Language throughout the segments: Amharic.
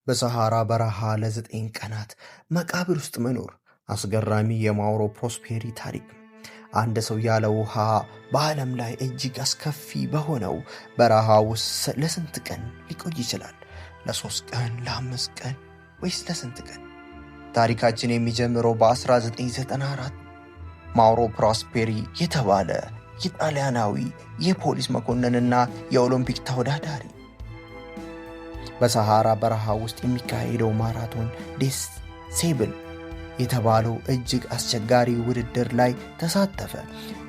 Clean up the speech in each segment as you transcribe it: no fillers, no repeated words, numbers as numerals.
በሰሃራ በረሃ ለ9 ቀናት መቃብር ውስጥ መኖር አስገራሚ የማውሮ ፕሮስፔሪ ታሪክ። አንድ ሰው ያለ ውሃ በዓለም ላይ እጅግ አስከፊ በሆነው በረሃ ውስጥ ለስንት ቀን ሊቆይ ይችላል? ለ3 ቀን፣ ለ5 ቀን ወይስ ለስንት ቀን? ታሪካችን የሚጀምረው በ1994 ማውሮ ፕሮስፔሪ የተባለ የጣሊያናዊ የፖሊስ መኮንንና የኦሎምፒክ ተወዳዳሪ በሰሃራ በረሃ ውስጥ የሚካሄደው ማራቶን ዴስ ሴብል የተባለው እጅግ አስቸጋሪ ውድድር ላይ ተሳተፈ።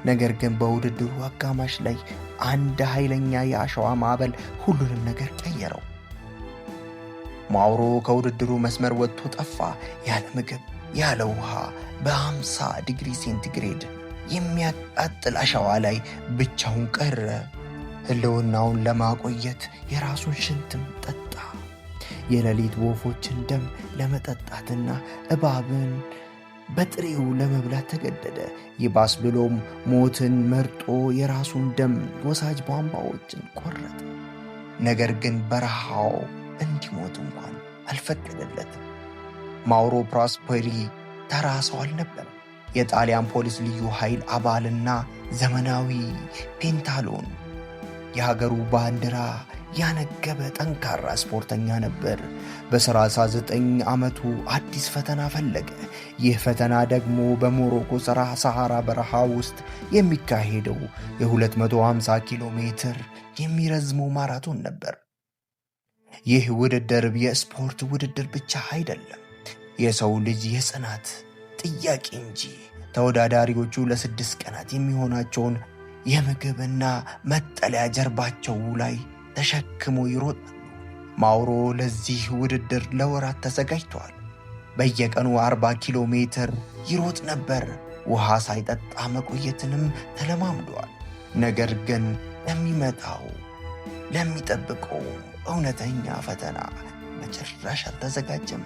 ነገር ግን በውድድሩ አጋማሽ ላይ አንድ ኃይለኛ የአሸዋ ማዕበል ሁሉንም ነገር ቀየረው። ማውሮ ከውድድሩ መስመር ወጥቶ ጠፋ። ያለ ምግብ፣ ያለ ውሃ በ50 ዲግሪ ሴንቲግሬድ የሚያቃጥል አሸዋ ላይ ብቻውን ቀረ። ህልውናውን ለማቆየት የራሱን ሽንትም ጠጣ። የሌሊት ወፎችን ደም ለመጠጣትና እባብን በጥሬው ለመብላት ተገደደ። ይባስ ብሎም ሞትን መርጦ የራሱን ደም ወሳጅ ቧንቧዎችን ቆረጠ። ነገር ግን በረሃው እንዲሞት እንኳን አልፈቀደለትም። ማውሮ ፕሮስፔሪ ተራ ሰው አልነበረም። የጣሊያን ፖሊስ ልዩ ኃይል አባልና ዘመናዊ ፔንታሎን የሀገሩ ባንዲራ ያነገበ ጠንካራ ስፖርተኛ ነበር። በ39 ዓመቱ አዲስ ፈተና ፈለገ። ይህ ፈተና ደግሞ በሞሮኮ ሰሃራ በረሃ ውስጥ የሚካሄደው የ250 ኪሎ ሜትር የሚረዝመው ማራቶን ነበር። ይህ ውድድር የስፖርት ውድድር ብቻ አይደለም፣ የሰው ልጅ የጽናት ጥያቄ እንጂ። ተወዳዳሪዎቹ ለ6 ቀናት የሚሆናቸውን የምግብና መጠለያ ጀርባቸው ላይ ተሸክሞ ይሮጣሉ። ማውሮ ለዚህ ውድድር ለወራት ተዘጋጅቷል። በየቀኑ 40 ኪሎ ሜትር ይሮጥ ነበር። ውሃ ሳይጠጣ መቆየትንም ተለማምዷል። ነገር ግን ለሚጠብቀው እውነተኛ ፈተና በጭራሽ አልተዘጋጀም።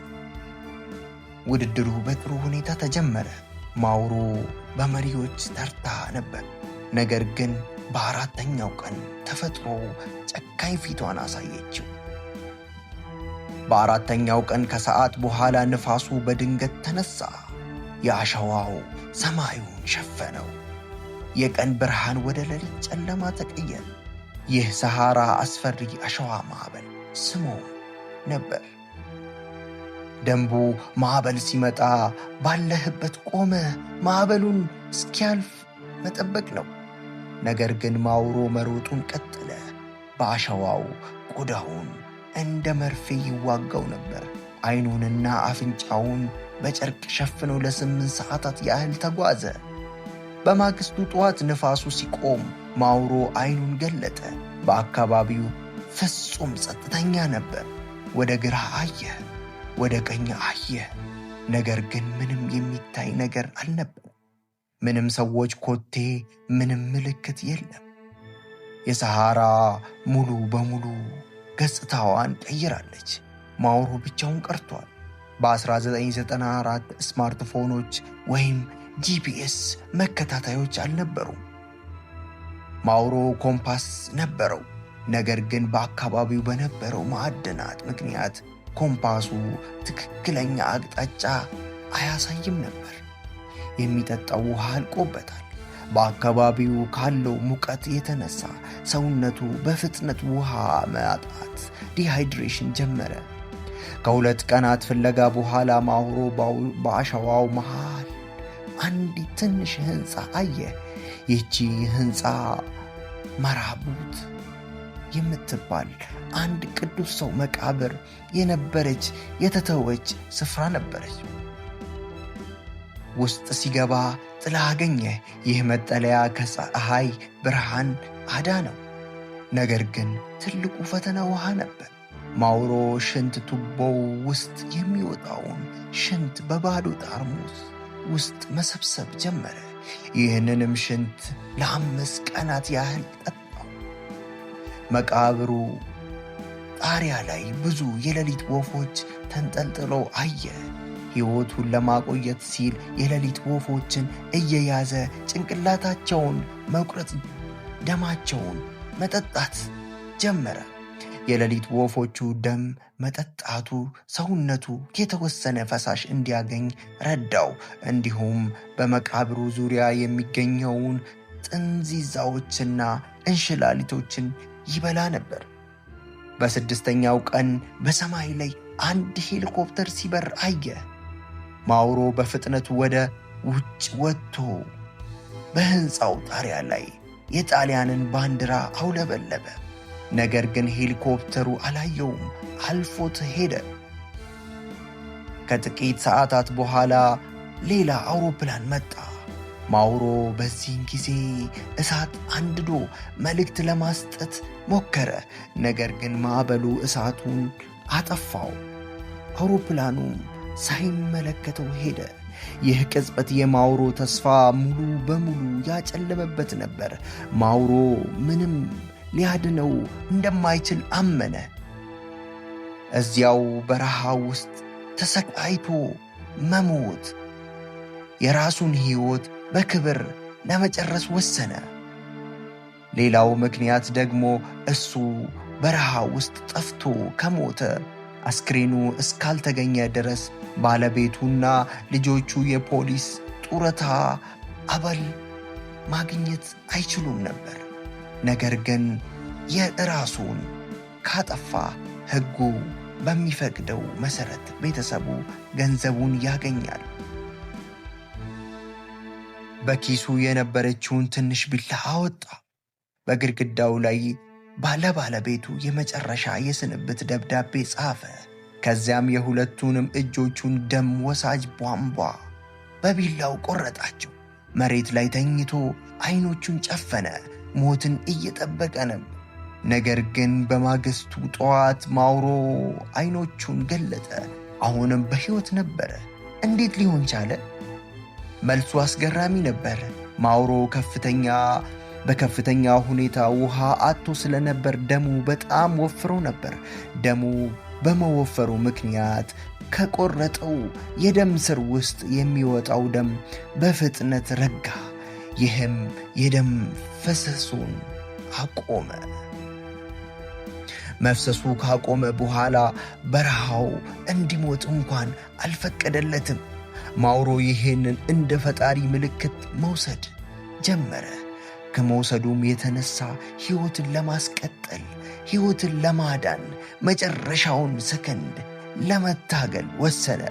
ውድድሩ በጥሩ ሁኔታ ተጀመረ። ማውሮ በመሪዎች ተርታ ነበር። ነገር ግን በ4ኛው ቀን ተፈጥሮ ጨካኝ ፊቷን አሳየችው። በ4ኛው ቀን ከሰዓት በኋላ ንፋሱ በድንገት ተነሳ። የአሸዋው ሰማዩን ሸፈነው። የቀን ብርሃን ወደ ሌሊት ጨለማ ተቀየረ። ይህ ሰሃራ አስፈሪ አሸዋ ማዕበል ስሙ ነበር። ደንቡ ማዕበል ሲመጣ ባለህበት ቆመ ማዕበሉን እስኪያልፍ መጠበቅ ነው። ነገር ግን ማውሮ መሮጡን ቀጠለ። በአሸዋው ቆዳውን እንደ መርፌ ይዋጋው ነበር። አይኑንና አፍንጫውን በጨርቅ ሸፍኖ ለ8 ሰዓታት ያህል ተጓዘ። በማግስቱ ጠዋት ንፋሱ ሲቆም ማውሮ አይኑን ገለጠ። በአካባቢው ፍጹም ጸጥተኛ ነበር። ወደ ግራ አየ፣ ወደ ቀኝ አየ። ነገር ግን ምንም የሚታይ ነገር አልነበር። ምንም ሰዎች ኮቴ፣ ምንም ምልክት የለም። የሰሃራ ሙሉ በሙሉ ገጽታዋን ቀይራለች። ማውሮ ብቻውን ቀርቷል። በ1994 ስማርትፎኖች ወይም ጂፒኤስ መከታታዮች አልነበሩም። ማውሮ ኮምፓስ ነበረው። ነገር ግን በአካባቢው በነበረው ማዕድናት ምክንያት ኮምፓሱ ትክክለኛ አቅጣጫ አያሳይም ነበር። የሚጠጣው ውሃ አልቆበታል። በአካባቢው ካለው ሙቀት የተነሳ ሰውነቱ በፍጥነት ውሃ ማጣት ዲሃይድሬሽን ጀመረ። ከ2 ቀናት ፍለጋ በኋላ ማውሮ በአሸዋው መሃል አንዲት ትንሽ ሕንፃ አየ። ይህቺ ሕንፃ መራቡት የምትባል አንድ ቅዱስ ሰው መቃብር የነበረች የተተወች ስፍራ ነበረች። ውስጥ ሲገባ ጥላ አገኘ። ይህ መጠለያ ከፀሐይ ብርሃን አዳነው። ነገር ግን ትልቁ ፈተና ውሃ ነበር። ማውሮ ሽንት ቱቦው ውስጥ የሚወጣውን ሽንት በባዶ ጠርሙስ ውስጥ መሰብሰብ ጀመረ። ይህንንም ሽንት ለ5 ቀናት ያህል ጠጣው። መቃብሩ ጣሪያ ላይ ብዙ የሌሊት ወፎች ተንጠልጥለው አየ። ሕይወቱን ለማቆየት ሲል የሌሊት ወፎችን እየያዘ ጭንቅላታቸውን መቁረጥ፣ ደማቸውን መጠጣት ጀመረ። የሌሊት ወፎቹ ደም መጠጣቱ ሰውነቱ የተወሰነ ፈሳሽ እንዲያገኝ ረዳው። እንዲሁም በመቃብሩ ዙሪያ የሚገኘውን ጥንዚዛዎችና እንሽላሊቶችን ይበላ ነበር። በስድስተኛው ቀን በሰማይ ላይ አንድ ሄሊኮፕተር ሲበር አየ። ማውሮ በፍጥነት ወደ ውጭ ወጥቶ በሕንፃው ጣሪያ ላይ የጣሊያንን ባንዲራ አውለበለበ። ነገር ግን ሄሊኮፕተሩ አላየውም፣ አልፎት ሄደ። ከጥቂት ሰዓታት በኋላ ሌላ አውሮፕላን መጣ። ማውሮ በዚህን ጊዜ እሳት አንድዶ መልእክት ለማስጠት ሞከረ። ነገር ግን ማዕበሉ እሳቱን አጠፋው። አውሮፕላኑም ሳይመለከተው ሄደ። ይህ ቅጽበት የማውሮ ተስፋ ሙሉ በሙሉ ያጨለመበት ነበር። ማውሮ ምንም ሊያድነው እንደማይችል አመነ። እዚያው በረሃ ውስጥ ተሰቃይቶ መሞት፣ የራሱን ሕይወት በክብር ለመጨረስ ወሰነ። ሌላው ምክንያት ደግሞ እሱ በረሃ ውስጥ ጠፍቶ ከሞተ አስክሬኑ እስካልተገኘ ድረስ ባለቤቱና ልጆቹ የፖሊስ ጡረታ አበል ማግኘት አይችሉም ነበር። ነገር ግን የራሱን ካጠፋ ሕጉ በሚፈቅደው መሠረት ቤተሰቡ ገንዘቡን ያገኛል። በኪሱ የነበረችውን ትንሽ ቢላ አወጣ። በግድግዳው ላይ ባለቤቱ የመጨረሻ የስንብት ደብዳቤ ጻፈ። ከዚያም የሁለቱንም እጆቹን ደም ወሳጅ ቧንቧ በቢላው ቆረጣቸው። መሬት ላይ ተኝቶ አይኖቹን ጨፈነ። ሞትን እየጠበቀ ነበር። ነገር ግን በማግስቱ ጠዋት ማውሮ አይኖቹን ገለጠ። አሁንም በሕይወት ነበረ። እንዴት ሊሆን ቻለ? መልሱ አስገራሚ ነበር። ማውሮ በከፍተኛ ሁኔታ ውሃ አጥቶ ስለነበር ደሙ በጣም ወፍሮ ነበር። ደሙ በመወፈሩ ምክንያት ከቆረጠው የደም ስር ውስጥ የሚወጣው ደም በፍጥነት ረጋ። ይህም የደም ፍሰሱን አቆመ። መፍሰሱ ካቆመ በኋላ በረሃው እንዲሞት እንኳን አልፈቀደለትም። ማውሮ ይህንን እንደ ፈጣሪ ምልክት መውሰድ ጀመረ። ከመውሰዱም የተነሳ ሕይወትን ለማስቀጠል፣ ሕይወትን ለማዳን መጨረሻውን ሰከንድ ለመታገል ወሰነ።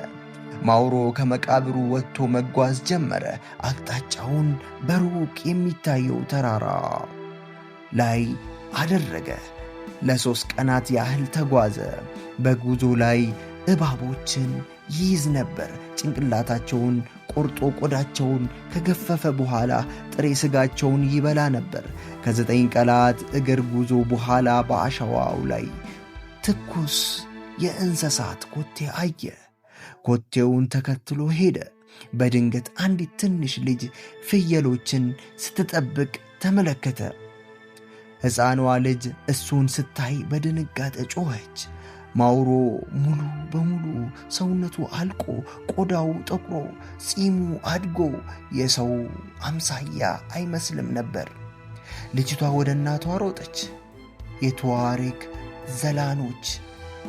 ማውሮ ከመቃብሩ ወጥቶ መጓዝ ጀመረ። አቅጣጫውን በሩቅ የሚታየው ተራራ ላይ አደረገ። ለ3 ቀናት ያህል ተጓዘ። በጉዞ ላይ እባቦችን ይይዝ ነበር። ጭንቅላታቸውን ቆርጦ ቆዳቸውን ከገፈፈ በኋላ ጥሬ ሥጋቸውን ይበላ ነበር። ከ9 ቀናት እግር ጉዞ በኋላ በአሸዋው ላይ ትኩስ የእንስሳት ኮቴ አየ። ኮቴውን ተከትሎ ሄደ። በድንገት አንዲት ትንሽ ልጅ ፍየሎችን ስትጠብቅ ተመለከተ። ሕፃኗ ልጅ እሱን ስታይ በድንጋጤ ጮኸች። ማውሮ ሙሉ በሙሉ ሰውነቱ አልቆ፣ ቆዳው ጠቁሮ፣ ጺሙ አድጎ የሰው አምሳያ አይመስልም ነበር። ልጅቷ ወደ እናቷ ሮጠች። የቱዋሬግ ዘላኖች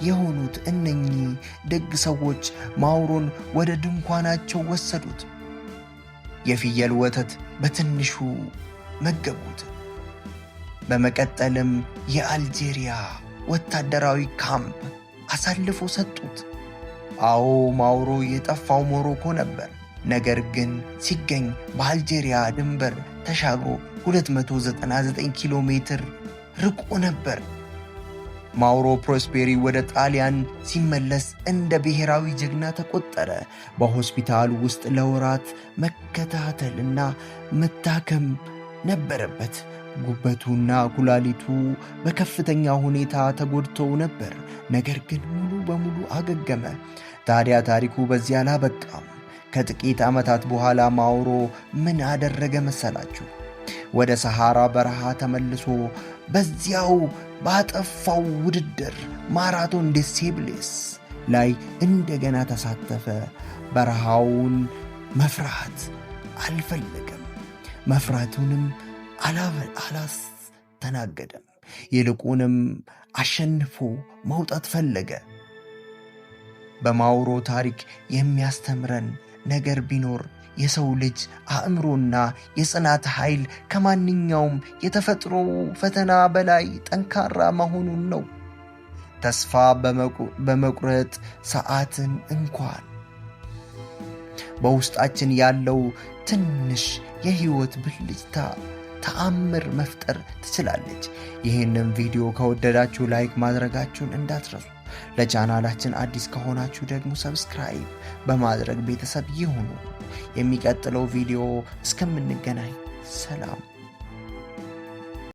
የሆኑት እነኚህ ደግ ሰዎች ማውሮን ወደ ድንኳናቸው ወሰዱት። የፍየል ወተት በትንሹ መገቡት። በመቀጠልም የአልጄሪያ ወታደራዊ ካምፕ አሳልፎ ሰጡት። አዎ ማውሮ የጠፋው ሞሮኮ ነበር። ነገር ግን ሲገኝ በአልጄሪያ ድንበር ተሻግሮ 299 ኪሎ ሜትር ርቆ ነበር። ማውሮ ፕሮስፔሪ ወደ ጣሊያን ሲመለስ እንደ ብሔራዊ ጀግና ተቆጠረ። በሆስፒታል ውስጥ ለወራት መከታተልና መታከም ነበረበት። ጉበቱና ኩላሊቱ በከፍተኛ ሁኔታ ተጎድተው ነበር። ነገር ግን ሙሉ በሙሉ አገገመ። ታዲያ ታሪኩ በዚህ አላበቃም። ከጥቂት ዓመታት በኋላ ማውሮ ምን አደረገ መሰላችሁ? ወደ ሰሐራ በረሃ ተመልሶ በዚያው ባጠፋው ውድድር ማራቶን ዴስ ሴብሌስ ላይ እንደገና ተሳተፈ። በረሃውን መፍራት አልፈለገም። መፍራቱንም አላስተናገደም። ይልቁንም አሸንፎ መውጣት ፈለገ። በማውሮ ታሪክ የሚያስተምረን ነገር ቢኖር የሰው ልጅ አእምሮና የጽናት ኃይል ከማንኛውም የተፈጥሮ ፈተና በላይ ጠንካራ መሆኑን ነው። ተስፋ በመቁረጥ ሰዓትን እንኳን በውስጣችን ያለው ትንሽ የህይወት ብልጭታ ተአምር መፍጠር ትችላለች። ይህንን ቪዲዮ ከወደዳችሁ ላይክ ማድረጋችሁን እንዳትረሱ። ለቻናላችን አዲስ ከሆናችሁ ደግሞ ሰብስክራይብ በማድረግ ቤተሰብ ይሁኑ። የሚቀጥለው ቪዲዮ እስከምንገናኝ ሰላም።